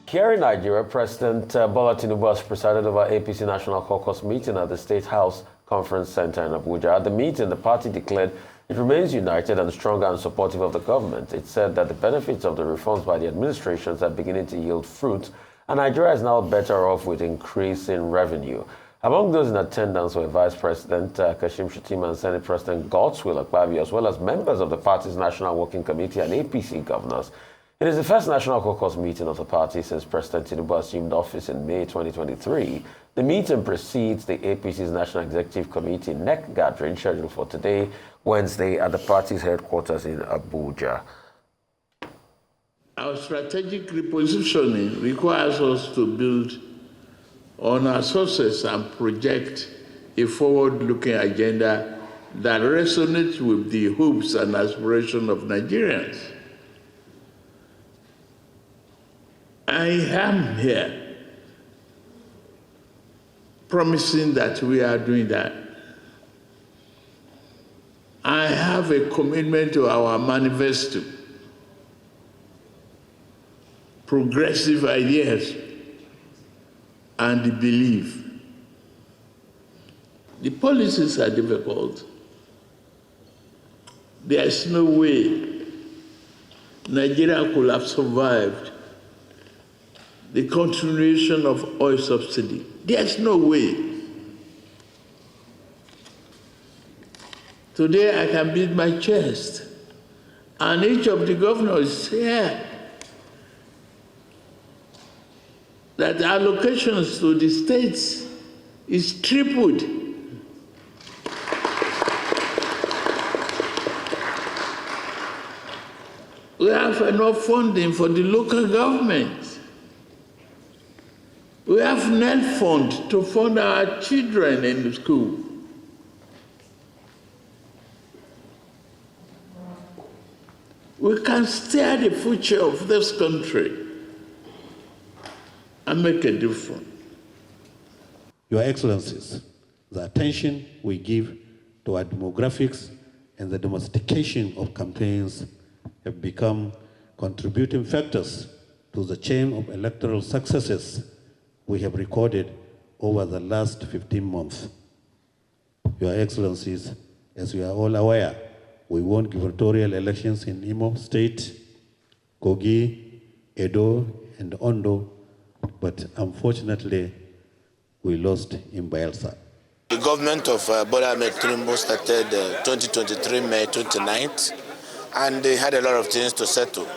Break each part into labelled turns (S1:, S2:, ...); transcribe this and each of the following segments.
S1: Here in Nigeria, President Bola Tinubu has presided over APC National Caucus meeting at the State House Conference Center in Abuja. At the meeting, the party declared it remains united and stronger and supportive of the government. It said that the benefits of the reforms by the administrations are beginning to yield fruit, and Nigeria is now better off with increasing revenue. Among those in attendance were Vice President Kashim Shettima and Senate President Godswill Akpabio, as well as members of the party's National Working Committee and APC governors. It is the first National Caucus meeting of the party since President Tinubu assumed office in May 2023. The meeting precedes the APC's National Executive Committee NEC gathering scheduled for today, Wednesday, at the party's headquarters in Abuja.
S2: Our strategic repositioning requires us to build on our sources and project a forward-looking agenda that resonates with the hopes and aspirations of Nigerians. I am here promising that we are doing that. I have a commitment to our manifesto, progressive ideas, and the belief. The policies are difficult. There is no way Nigeria could have survived the continuation of oil subsidy. There's no way. Today I can beat my chest, and each of the governors here, that the allocations to the states is tripled. We have enough funding for the local government. We have net fund to fund our children in the school. We can steer the future of this country and make a difference.
S3: Your Excellencies, the attention we give to our demographics and the domestication of campaigns have become contributing factors to the chain of electoral successes we have recorded over the last 15 months. Your Excellencies, as you are all aware, we won gubernatorial elections in Imo State, Kogi, Edo, and Ondo, but unfortunately, we lost in Bayelsa.
S4: The government of Bola Tinubu started 2023, May 29th, and they had a lot of things to settle.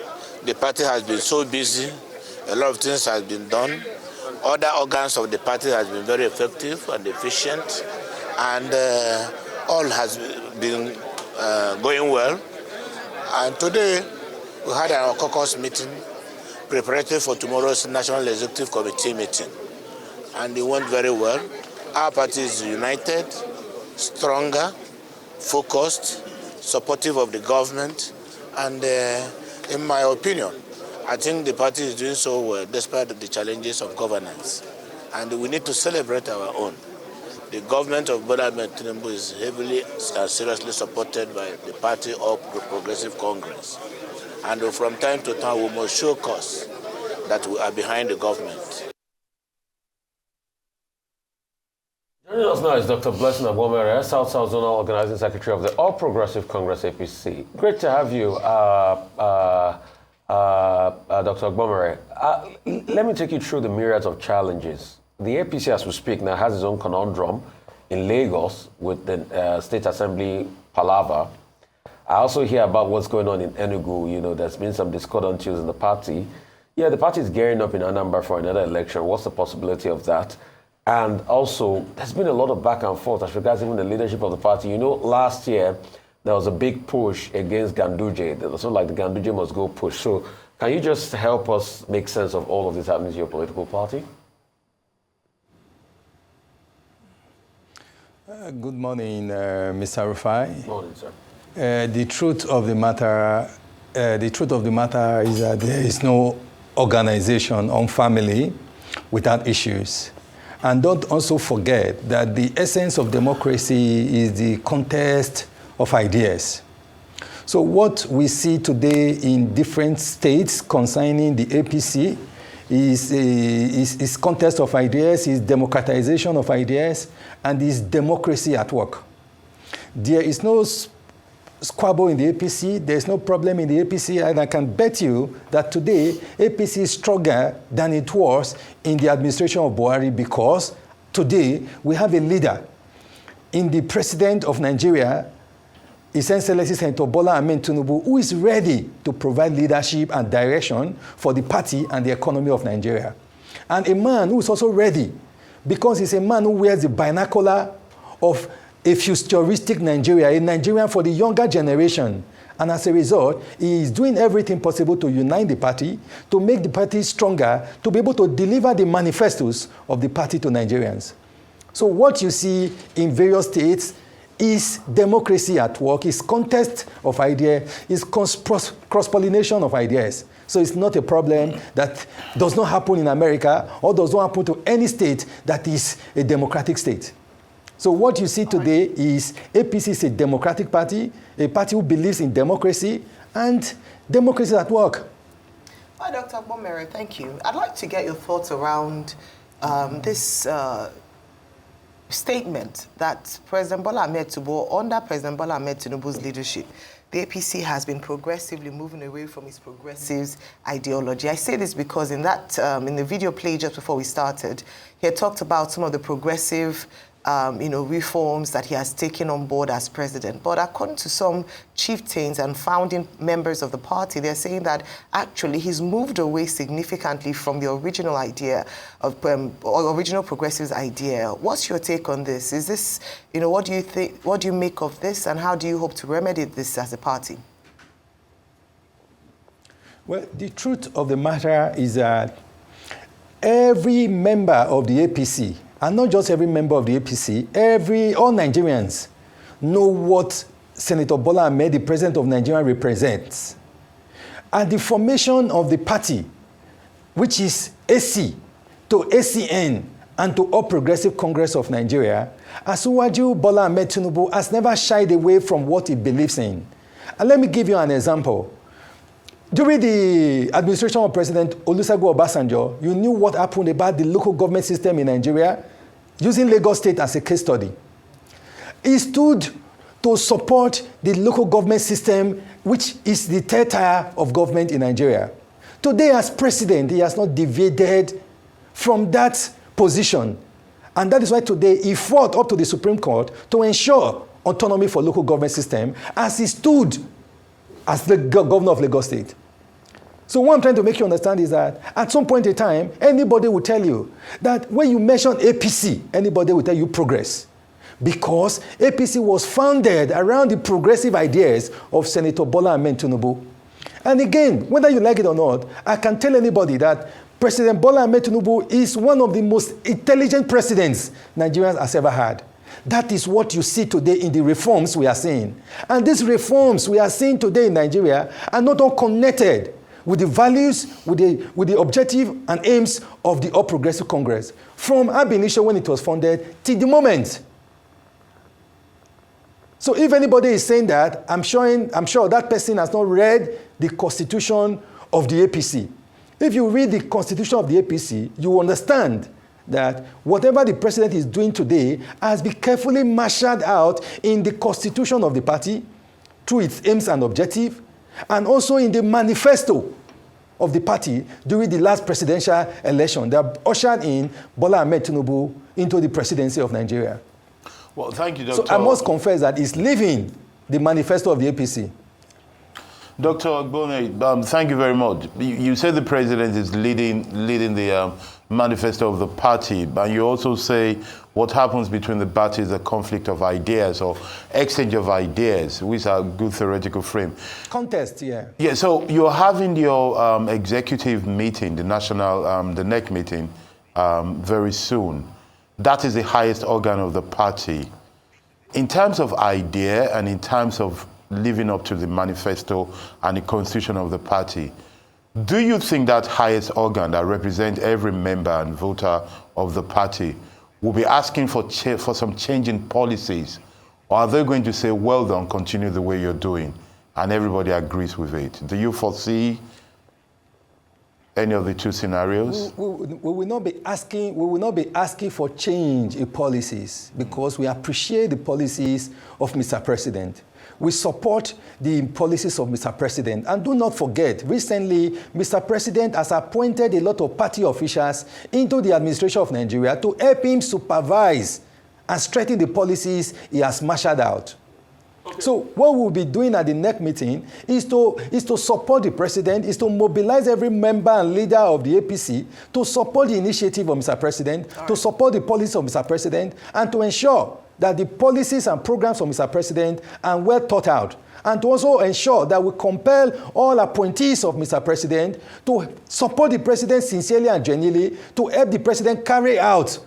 S4: The party has been so busy, a lot of things has been done. Other organs of the party has been very effective and efficient, and all has been going well. And today, we had our caucus meeting preparatory for tomorrow's National Executive Committee meeting, and it went very well. Our party is united, stronger, focused, supportive of the government, and in my opinion, I think the party is doing so well despite the challenges of governance, and we need to celebrate our own. The government of Bola Tinubu is heavily and seriously supported by the party of the Progressive Congress, and from time to time we must show cause that we are behind the government.
S1: Joining us now is Dr. Blessing Agbomhere, South-South Zonal Organizing Secretary of the All Progressive Congress, APC. Great to have you, Dr. Agbomhere. Let me take you through the myriads of challenges. The APC, as we speak now, has its own conundrum in Lagos with the State Assembly palaver. I also hear about what's going on in Enugu. You know, there's been some discordant issues in the party. Yeah, the party is gearing up in Anambra for another election. What's the possibility of that? And also, there's been a lot of back and forth as regards even the leadership of the party. You know, last year, there was a big push against Ganduje. There was sort of like the Ganduje must go push. So can you just help us make sense of all of this happening to your political party?
S5: Good morning, Mr. Rufai.
S1: Good morning, sir.
S5: The truth of the matter is that there is no organization on family without issues. And don't also forget that the essence of democracy is the contest of ideas. So what we see today in different states concerning the APC is contest of ideas, is democratization of ideas, and is democracy at work. There is no squabble in the APC, there is no problem in the APC, and I can bet you that today APC is stronger than it was in the administration of Buhari, because today we have a leader in the president of Nigeria, His Excellency Senator Bola Ahmed Tinubu, who is ready to provide leadership and direction for the party and the economy of Nigeria. And a man who is also ready, because he's a man who wears the binocular of a futuristic Nigeria, a Nigerian for the younger generation. And as a result, he is doing everything possible to unite the party, to make the party stronger, to be able to deliver the manifestos of the party to Nigerians. So what you see in various states is democracy at work, is contest of ideas, is cross-pollination of ideas. So it's not a problem that does not happen in America or does not happen to any state that is a democratic state. So what you see today is APC is a democratic party, a party who believes in democracy, and democracy at work.
S6: Hi, Dr. Agbomhere, thank you. I'd like to get your thoughts around this statement that President Bola Ahmed Tinubu, under President Bola Ahmed Tinubu's leadership, the APC has been progressively moving away from its progressive ideology. I say this because in that in the video play just before we started, he had talked about some of the progressive reforms that he has taken on board as president. But according to some chieftains and founding members of the party, they're saying that actually he's moved away significantly from the original idea of original progressives idea. What's your take on this? Is this, what do you think? What do you make of this, and how do you hope to remedy this as a party?
S5: Well, the truth of the matter is that every member of the APC, and not just every member of the APC, all Nigerians know what Senator Bola Ahmed, the president of Nigeria, represents. And the formation of the party, which is AC to ACN and to All Progressive Congress of Nigeria, Asiwaju Bola Ahmed Tinubu has never shied away from what he believes in. And let me give you an example. During the administration of President Olusegun Obasanjo, you knew what happened about the local government system in Nigeria, using Lagos State as a case study. He stood to support the local government system, which is the third tier of government in Nigeria. Today, as president, he has not deviated from that position. And that is why today he fought up to the Supreme Court to ensure autonomy for local government system, as he stood as the governor of Lagos State. So what I'm trying to make you understand is that at some point in time, anybody will tell you that when you mention APC, anybody will tell you progress. Because APC was founded around the progressive ideas of Senator Bola Ahmed Tinubu. And again, whether you like it or not, I can tell anybody that President Bola Ahmed Tinubu is one of the most intelligent presidents Nigerians has ever had. That is what you see today in the reforms we are seeing. And these reforms we are seeing today in Nigeria are not all connected with the values, with the objective and aims of the All Progressive Congress, from ab initio when it was founded till the moment. So if anybody is saying that, I'm sure that person has not read the constitution of the APC. If you read the constitution of the APC, you understand that whatever the president is doing today has been carefully marshaled out in the constitution of the party through its aims and objectives, and also in the manifesto of the party during the last presidential election that ushered in Bola Ahmed Tinubu into the presidency of Nigeria.
S2: Well, thank you, Dr.
S5: So I must confess that he's living the manifesto of the APC.
S2: Dr. Agbomhere, thank you very much. You said the president is leading the manifesto of the party, but you also say what happens between the parties is a conflict of ideas or exchange of ideas, which are a good theoretical frame.
S5: Contest, yeah.
S2: Yeah, so you're having your executive meeting, the national, the NEC meeting, very soon. That is the highest organ of the party. In terms of idea and in terms of living up to the manifesto and the constitution of the party, do you think that highest organ that represents every member and voter of the party will be asking for some change in policies? Or are they going to say, well done, continue the way you're doing, and everybody agrees with it? Do you foresee
S7: any of the two scenarios?
S5: We will not be asking for change in policies because we appreciate the policies of Mr. President. We support the policies of Mr. President. And do not forget, recently, Mr. President has appointed a lot of party officials into the administration of Nigeria to help him supervise and strengthen the policies he has marshaled out. Okay. So what we'll be doing at the next meeting is to support the president, is to mobilize every member and leader of the APC to support the initiative of Mr. President, to support the policies of Mr. President, and to ensure that the policies and programs of Mr. President are well thought out, and to also ensure that we compel all appointees of Mr. President to support the president sincerely and genuinely, to help the president carry out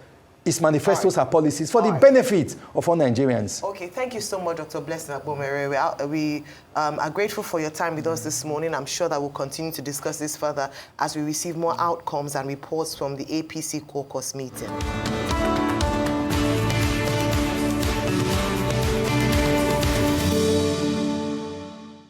S5: his manifestos and policies for the benefit of all Nigerians.
S6: Okay, thank you so much, Dr. Blessing Agbomhere. We are grateful for your time with us this morning. I'm sure that we'll continue to discuss this further as we receive more outcomes and reports from the APC caucus meeting.